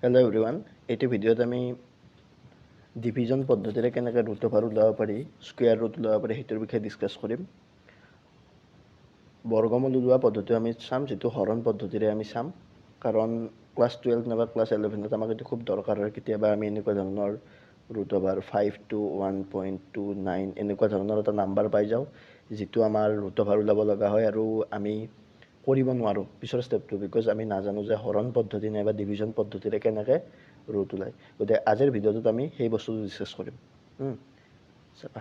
Hello' everyone, এইটো ভিডিঅ'ত আমি ডিভিজন পদ্ধতিৰে কেনেকৈ ৰুট অভাৰ ওলাব পাৰি, স্কুৱেৰ ৰুট ওলাব পাৰি সেইটোৰ বিষয়ে ডিছকাছ কৰিম। বৰ্গমূল ওলোৱা পদ্ধতিও আমি চাম, যিটো হৰণ পদ্ধতিৰে আমি চাম, কাৰণ ক্লাছ 12 নাইবা ক্লাছ 11ত আমাক এইটো খুব দৰকাৰ হয়। কেতিয়াবা আমি এনেকুৱা ধৰণৰ ৰুট অভাৰ 5 to 1.29 এনেকুৱা ধৰণৰ এটা নাম্বাৰ পাই যাওঁ, যিটো আমাৰ ৰুট অভাৰ ওলাব লগা হয় আৰু আমি কৰিব নোৱাৰোঁ পিছৰ ষ্টেপটো, বিকজ আমি নাজানো যে হৰণ পদ্ধতি নাইবা ডিভিজন পদ্ধতিৰে কেনেকৈ ৰুট ওলায়। গতিকে আজিৰ ভিডিঅ'টোত আমি সেই বস্তুটো ডিছকাছ কৰিম। চাবা,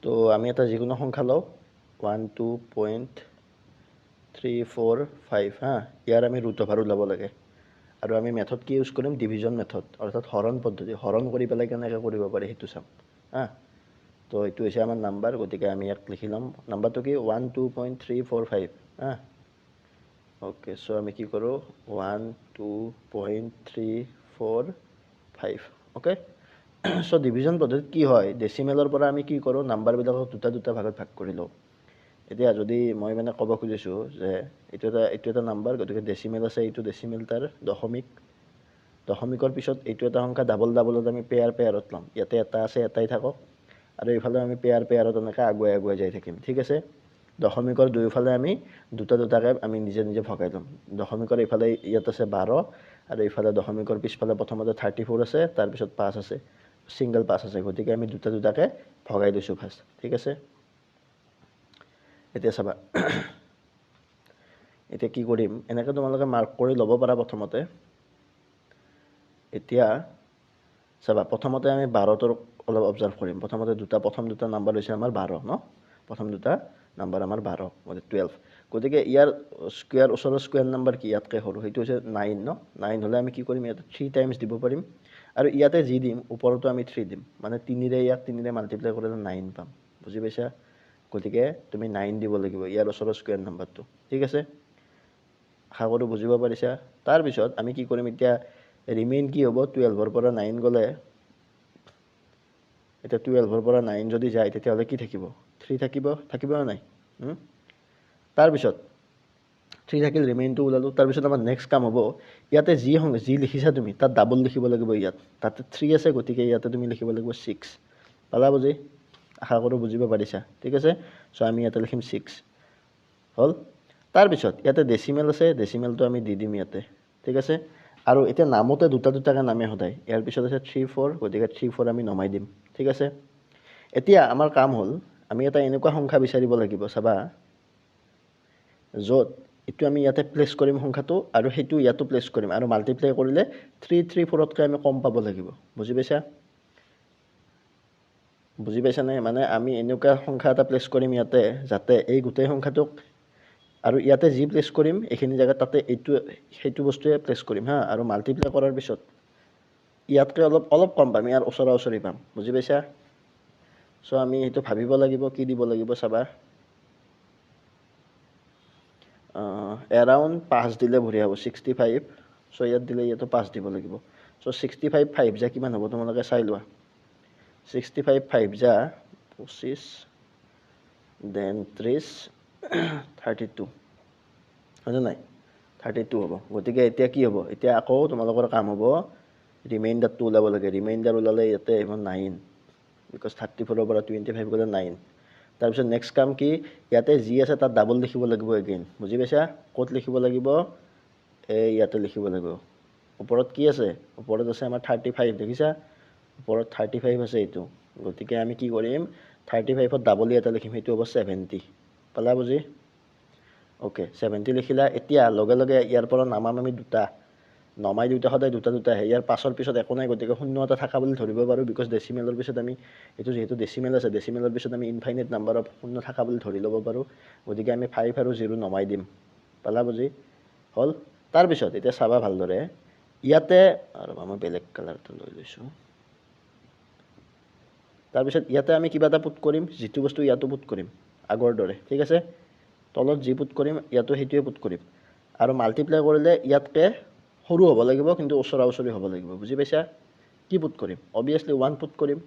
তো আমি এটা যিকোনো সংখ্যা লওঁ 1.2.345 ইয়াৰ আমি ৰুট অভাৰ ওলাব লাগে। আৰু আমি মেথড কি ইউজ কৰিম? ডিভিজন মেথড, অৰ্থাৎ হৰণ পদ্ধতি। হৰণ কৰি পেলাই কেনেকৈ কৰিব পাৰি সেইটো চাম। তো এইটো হৈছে আমাৰ নাম্বাৰ, গতিকে আমি ইয়াক লিখি ল'ম। নাম্বাৰটো কি? 12.345। অ'কে, চ' আমি কি কৰোঁ? 12.345। অ'কে, চ' ডিভিজন পদ্ধতিত কি হয়, ডেচিমেলৰ পৰা আমি কি কৰোঁ, নাম্বাৰবিলাকক দুটা দুটা ভাগত ভাগ কৰি লওঁ। এতিয়া যদি মই মানে ক'ব খুজিছোঁ যে এইটো এটা নাম্বাৰ, গতিকে ডেচিমেল আছে, এইটো ডেচিমেল তাৰ দশমিকৰ পিছত এইটো এটা সংখ্যা ডাবল ডাবলত আমি পেয়াৰত ল'ম। ইয়াতে এটা আছে, এটাই থাকক, আৰু এইফালে আমি পেয়াৰত এনেকৈ আগুৱাই যাই থাকিম। ঠিক আছে, দশমিকৰ দুয়োফালে আমি দুটা দুটাকৈ আমি নিজে নিজে ভগাই ল'ম। দশমিকৰ এইফালে ইয়াত আছে 12, আৰু এইফালে দশমিকৰ পিছফালে প্ৰথমতে 34 আছে, তাৰপিছত 5 আছে, ছিংগল 5 আছে। গতিকে আমি দুটা দুটাকৈ ভগাই লৈছোঁ ফাৰ্ষ্ট। ঠিক আছে, এতিয়া চাবা, এতিয়া কি কৰিম, এনেকৈ তোমালোকে মাৰ্ক কৰি ল'ব পাৰা প্ৰথমতে। এতিয়া চাবা, প্ৰথমতে আমি 12টোৰ অলপ অবজাৰ্ভ কৰিম। প্ৰথম দুটা নাম্বাৰ হৈছে আমাৰ 12 ন, প্ৰথম দুটা নাম্বাৰ আমাৰ 12, মানে 12। গতিকে ইয়াৰ ওচৰৰ স্কুৱেৰ নাম্বাৰ কি? ইয়াতকৈ সৰু, সেইটো হৈছে 9 ন। 9 হ'লে আমি কি কৰিম? ইয়াতে 3 টাইমছ দিব পাৰিম, আৰু ইয়াতে যি দিম ওপৰতো আমি 3 দিম, মানে 3ৰে মাল্টিপ্লাই কৰিলে 9 পাম। বুজি পাইছা? গতিকে তুমি 9 দিব লাগিব ইয়াৰ ওচৰৰ স্কুৱেৰ নাম্বাৰটো। ঠিক আছে, আশা কৰোঁ বুজিব পাৰিছা। তাৰপিছত আমি কি কৰিম? এতিয়া ৰিমেইন কি হ'ব? 12ৰ পৰা 9 গ'লে, এতিয়া 12ৰ পৰা 9 যদি যায়, তেতিয়াহ'লে কি থাকিব? 3 থাকিব নে নাই? তাৰপিছত 3 থাকিল, ৰিমেইনটো ওলালোঁ। তাৰপিছত আমাৰ নেক্সট কাম হ'ব, ইয়াতে যি লিখিছা তুমি তাত ডাবল লিখিব লাগিব। ইয়াত তাতে 3 আছে, গতিকে ইয়াতে তুমি লিখিব লাগিব 6। পালা বুজি? আশা কৰোঁ বুজিব পাৰিছা। ঠিক আছে, চ' আমি ইয়াতে লিখিম 6 হ'ল। তাৰপিছত ইয়াতে ডেচিমেল আছে, ডেচিমেলটো আমি দি দিম ইয়াতে। ঠিক আছে, আৰু এতিয়া নামতে দুটা দুটাকৈ নামে সদায়। ইয়াৰ পিছত আছে 3 4, গতিকে 3 4 আমি নমাই দিম। ঠিক আছে, এতিয়া আমাৰ কাম হ'ল, আমি এটা এনেকুৱা সংখ্যা বিচাৰিব লাগিব, চাবা, য'ত এইটো আমি ইয়াতে প্লেচ কৰিম সংখ্যাটো, আৰু সেইটো ইয়াতো প্লেচ কৰিম, আৰু মাল্টিপ্লাই কৰিলে 3 3 4তকৈ আমি কম পাব লাগিব। বুজি পাইছানে? মানে আমি এনেকুৱা সংখ্যা এটা প্লেচ কৰিম ইয়াতে, যাতে এই গোটেই সংখ্যাটোক, আৰু ইয়াতে যি প্লেচ কৰিম এইখিনি জেগাত, তাতে সেইটো বস্তুৱে প্লেচ কৰিম আৰু মাল্টিপ্লাই কৰাৰ পিছত ইয়াতকৈ অলপ কম পাম, ইয়াৰ ওচৰা পাম। বুজি পাইছা? চ' আমি সেইটো ভাবিব লাগিব, কি দিব লাগিব চাবা। এৰাউণ্ড 5 দিলে বঢ়িয়া হ'ব, 65। চ' ইয়াত দিলে ইয়াতো 5 দিব লাগিব। চ' 65 5 যা কিমান হ'ব তোমালোকে চাই লোৱা। 65 5 যা 25, দেন 30, 32, হয়নে নাই? 32 হ'ব। গতিকে এতিয়া কি হ'ব? এতিয়া আকৌ তোমালোকৰ কাম হ'ব, ৰিমাইণ্ডাৰটো ওলাব লাগে। ৰিমাইণ্ডাৰ ওলালে ইয়াতে আহিব 9, বিকজ 34ৰ পৰা 25 গ'লে 9। তাৰপিছত নেক্সট কাম কি? ইয়াতে যি আছে তাত ডাবল লিখিব লাগিব এগেইন। বুজি পাইছা? ক'ত লিখিব লাগিব? ইয়াতে লিখিব লাগিব। ওপৰত কি আছে? ওপৰত আছে আমাৰ 35, দেখিছা? ওপৰত 35 আছে এইটো। গতিকে আমি কি কৰিম? 35ত ডাবল ইয়াতে লিখিম, সেইটো হ'ব 70। পালা বুজি? অ'কে, 70 লিখিলা। এতিয়া লগে লগে ইয়াৰ পৰা নামাম আমি দুটা, নমাই দুটা সদায় দুটা আহে। ইয়াৰ পাছৰ পিছত একো নাই, গতিকে 0 এটা থকা বুলি ধৰিব পাৰোঁ, বিকজ ডেচিমেলৰ পিছত আমি এইটো যিহেতু ডেচিমেল আছে, ডেচিমেলৰ পিছত আমি ইনফাইনাইট নাম্বাৰ অফ 0 থকা বুলি ধৰি ল'ব পাৰোঁ। গতিকে আমি 5 আৰু 0 নমাই দিম। পালা বুজি? হ'ল। তাৰপিছত এতিয়া চাবা ভালদৰে, ইয়াতে আৰু মই বেলেগ কালাৰটো লৈ লৈছোঁ। তাৰপিছত ইয়াতে আমি কিবা এটা পুট কৰিম, যিটো বস্তু ইয়াতো পুট কৰিম আগৰ দৰে। ঠিক আছে, তলত যি পুট কৰিম ইয়াতো সেইটোৱে পুট কৰিম, আৰু মাল্টিপ্লাই কৰিলে ইয়াতকৈ সৰু হ'ব লাগিব, কিন্তু ওচৰা হ'ব লাগিব। বুজি পাইছা? কি পুট কৰিম অবভিয়াছলি 1 পুট কৰিম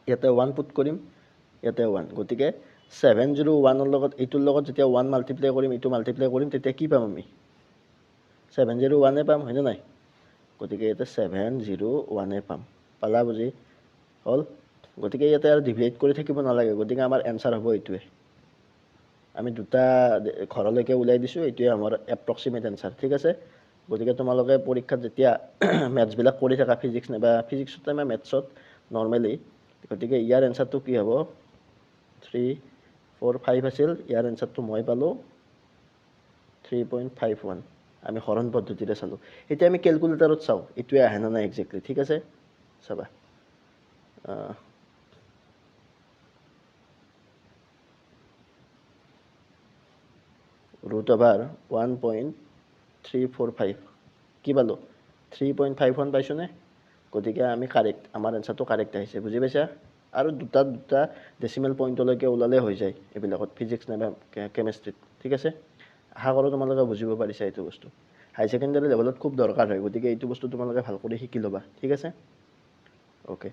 ইয়াতে 1 পুট কৰিম ইয়াতে 1 গতিকে 701 লগত এইটোৰ লগত যেতিয়া 1 মাল্টিপ্লাই কৰিম এইটো মাল্টিপ্লাই কৰিম তেতিয়া কি পাম আমি 701 পাম হয়নে নাই গতিকে ইয়াতে 701 পাম পালা বুজি হল গতিকে ইয়াতে আৰু ডিভাইড কৰি থাকিব নালাগে গতিকে আমাৰ এনসাৰ হ'ব এইটোৱে আমি দুটা ঘৰলৈকে উলাই দিছো এইটোৱে আমাৰ এপ্ৰক্সিমেট এনসাৰ ঠিক আছে গতিকে তোমালোকে পৰীক্ষাত যেতিয়া ম্যাথছ বিলাক কৰি থাকা ফিজিক্স নাবা ফিজিক্সত আমি ম্যাথছত নৰমালি গতিকে ইয়াৰ এনসাৰটো কি হ'ব 3 4 5 আছিল ইয়াৰ এনসাৰটো মই পালো 3.51 আমি হৰণ পদ্ধতিৰে চালো এতিয়া আমি ক্যালকুলেটৰত চাও ইটোৱে আহে না নাই এক্স্যাক্টলি ঠিক আছে চাবা √1.345 কি পালো 3.51 পাইছো নে গতিকে আমি কারেক্ট আমাৰ এনসাৰটো কাৰেক্ট আহিছে বুজি পাইছা আৰু দুটা ডেসিমেল পইণ্টলৈকে ওলালে হৈ যায় এবিলাকত ফিজিক্স নাইবা কেমিষ্ট্ৰিত ঠিক আছে আশা কৰো তোমালোকে বুজিব পাৰিছা এইটো বস্তু হাই সেকেন্ডাৰী লেভেলত খুব দৰকাৰ হয় গতিকে এইটো বস্তু তোমালোকে ভাল কৰি শিকি লবা ঠিক আছে ওকে